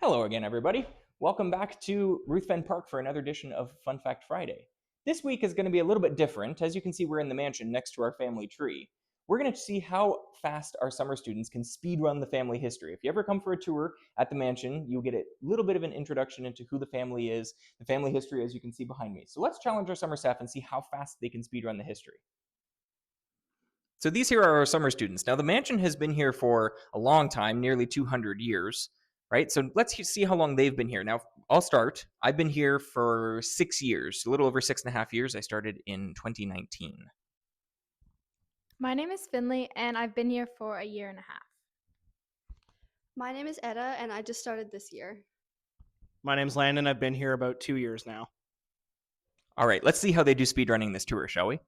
Hello again, everybody. Welcome back to Ruthven Park for another edition of Fun Fact Friday. This week is going to be a little bit different. As you can see, we're in the mansion next to our family tree. We're going to see how fast our summer students can speed run the family history. If you ever come for a tour at the mansion, you'll get a little bit of an introduction into who the family is, the family history, as you can see behind me. So let's challenge our summer staff and see how fast they can speed run the history. So these here are our summer students. Now, the mansion has been here for a long time, nearly 200 years, right? So let's see how long they've been here. Now, I'll start. I've been here for 6 years, a little over 6.5 years. I started in 2019. My name is Finley, and I've been here for a year and a half. My name is Etta, and I just started this year. My name's Landon. I've been here about 2 years now. All right, let's see how they do speed running this tour, shall we?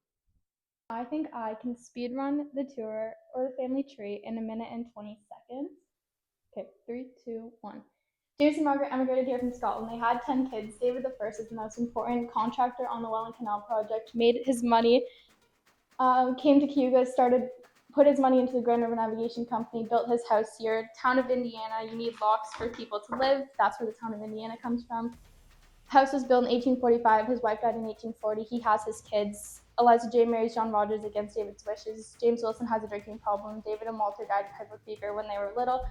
I think I can speed run the tour or the family tree in 1 minute and 20 seconds. Okay, 3, 2, 1. James and Margaret emigrated here from Scotland. They had 10 kids. David I is the most important contractor on the Welland Canal project, made his money, came to Cayuga, put his money into the Grand River Navigation Company, built his house here. Town of Indiana, you need locks for people to live. That's where the town of Indiana comes from. House was built in 1845. His wife died in 1840. He has his kids. Eliza J. marries John Rogers against David's wishes. James Wilson has a drinking problem. David and Walter died of typhoid fever when they were little.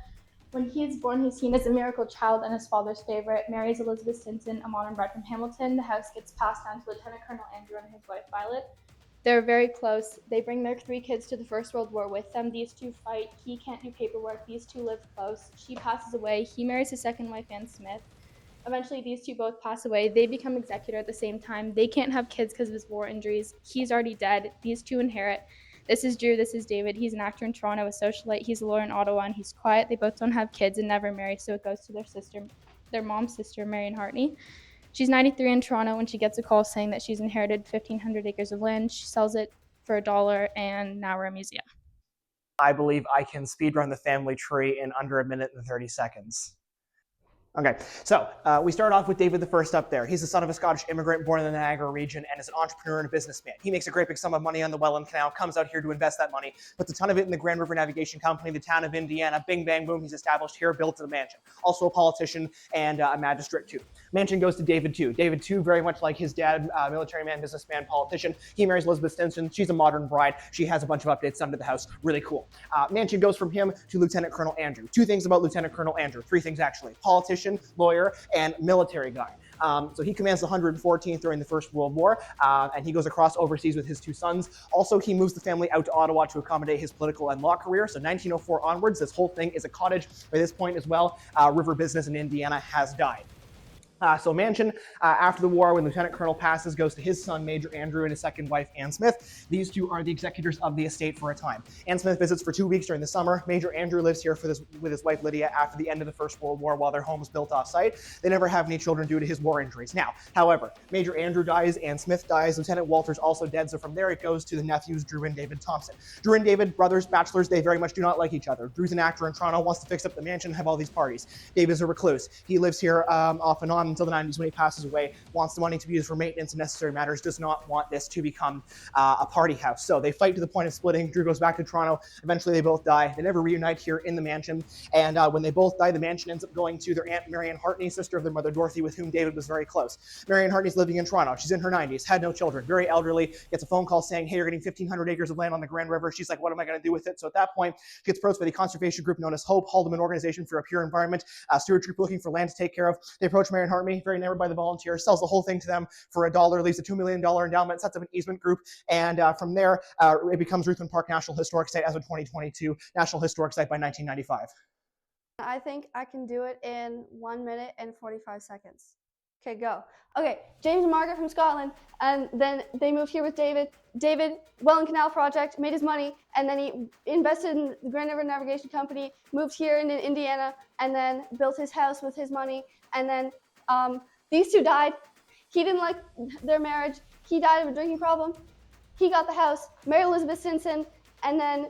When he is born, he's seen as a miracle child and his father's favorite. Marries Elizabeth Stinson, a modern bride from Hamilton. The house gets passed down to Lieutenant Colonel Andrew and his wife Violet. They're very close. They bring their 3 kids to the First World War with them. These 2 fight. He can't do paperwork. These 2 live close. She passes away. He marries his second wife, Anne Smith. Eventually, these 2 both pass away. They become executor at the same time. They can't have kids because of his war injuries. He's already dead. These 2 inherit. This is Drew. This is David. He's an actor in Toronto, a socialite. He's a lawyer in Ottawa, and he's quiet. They both don't have kids and never marry, so it goes to their mom's sister, Marion Hartney. She's 93 in Toronto when she gets a call saying that she's inherited 1,500 acres of land. She sells it for $1, and now we're a museum. I believe I can speedrun the family tree in under 1 minute and 30 seconds. Okay, so we start off with David I up there. He's the son of a Scottish immigrant born in the Niagara region and is an entrepreneur and a businessman. He makes a great big sum of money on the Welland Canal, comes out here to invest that money, puts a ton of it in the Grand River Navigation Company, the town of Indiana. Bing, bang, boom, he's established here, built a mansion. Also a politician and a magistrate too. Mansion goes to David II. David II, very much like his dad, military man, businessman, politician. He marries Elizabeth Stinson. She's a modern bride. She has a bunch of updates done to the house. Really cool. Mansion goes from him to Lieutenant Colonel Andrew. 2 things about Lieutenant Colonel Andrew. 3 things actually. Politician, lawyer, and military guy. So he commands the 114th during the First World War, and he goes across overseas with his 2 sons. Also, he moves the family out to Ottawa to accommodate his political and law career. So 1904 onwards, this whole thing is a cottage. By this point as well, river business in Indiana has died. So Mansion, after the war, when Lieutenant Colonel passes, goes to his son, Major Andrew, and his second wife, Anne Smith. These 2 are the executors of the estate for a time. Anne Smith visits for 2 weeks during the summer. Major Andrew lives here with his wife, Lydia, after the end of the First World War while their home is built off-site. They never have any children due to his war injuries. Now, however, Major Andrew dies, Anne Smith dies, Lieutenant Walter's also dead, so from there it goes to the nephews, Drew and David Thompson. Drew and David, brothers, bachelors, they very much do not like each other. Drew's an actor in Toronto, wants to fix up the mansion, have all these parties. David's a recluse. He lives here off and on until the 90s when he passes away, wants the money to be used for maintenance and necessary matters, does not want this to become a party house. So they fight to the point of splitting. Drew goes back to Toronto. Eventually they both die. They never reunite here in the mansion. And when they both die, the mansion ends up going to their Aunt Marion Hartney, sister of their mother Dorothy, with whom David was very close. Marion Hartney's living in Toronto. She's in her 90s, had no children, very elderly, gets a phone call saying, hey, you're getting 1,500 acres of land on the Grand River. She's like, what am I going to do with it? So at that point, she gets approached by the conservation group known as HOPE, Haldeman Organization for a Pure Environment, stewardship looking for land to take care of. They approach Marion Hartney, very enamored by the volunteer, sells the whole thing to them for $1, leaves a $2 million endowment, sets up an easement group, and from there, it becomes Ruthven Park National Historic Site as of 2022, National Historic Site by 1995. I think I can do it in 1 minute and 45 seconds. Okay, go. Okay, James and Margaret from Scotland, and then they moved here with David. David, Welland Canal Project, made his money, and then he invested in the Grand River Navigation Company, moved here in Indiana, and then built his house with his money, and then these 2 died. He didn't like their marriage. He died of a drinking problem. He got the house, married Elizabeth Stinson, and then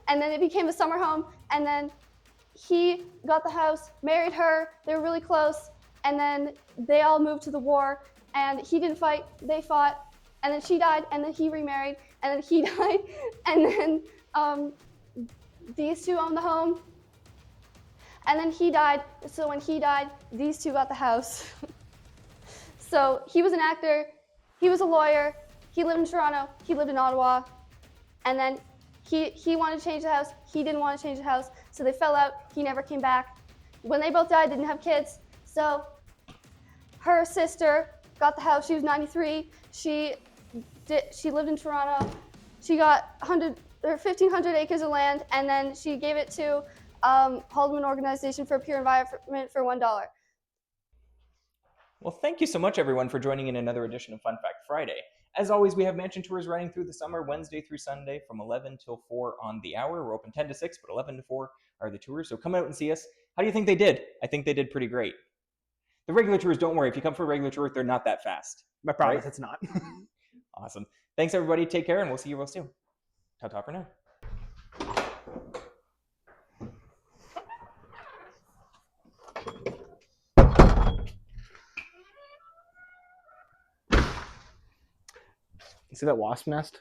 and then it became a summer home. And then he got the house, married her. They were really close. And then they all moved to the war. And he didn't fight. They fought. And then she died. And then he remarried. And then he died. And then these 2 owned the home. And then he died. So when he died, these two got the house. So he was an actor, he was a lawyer, he lived in Toronto, he lived in Ottawa, and then he wanted to change the house, he didn't want to change the house, so they fell out, he never came back. When they both died, they didn't have kids, so her sister got the house, she was 93, she lived in Toronto, she got 1,500 acres of land, and then she gave it to Haldeman Organization for a Pure Environment for $1. Well, thank you so much, everyone, for joining in another edition of Fun Fact Friday. As always, we have mansion tours running through the summer, Wednesday through Sunday, from 11 till 4 on the hour. We're open 10 to 6, but 11 to 4 are the tours. So come out and see us. How do you think they did? I think they did pretty great. The regular tours, don't worry. If you come for a regular tour, they're not that fast. I promise Right? it's not. Awesome. Thanks, everybody. Take care, and we'll see you real soon. Ta-ta for now. You see that wasp nest?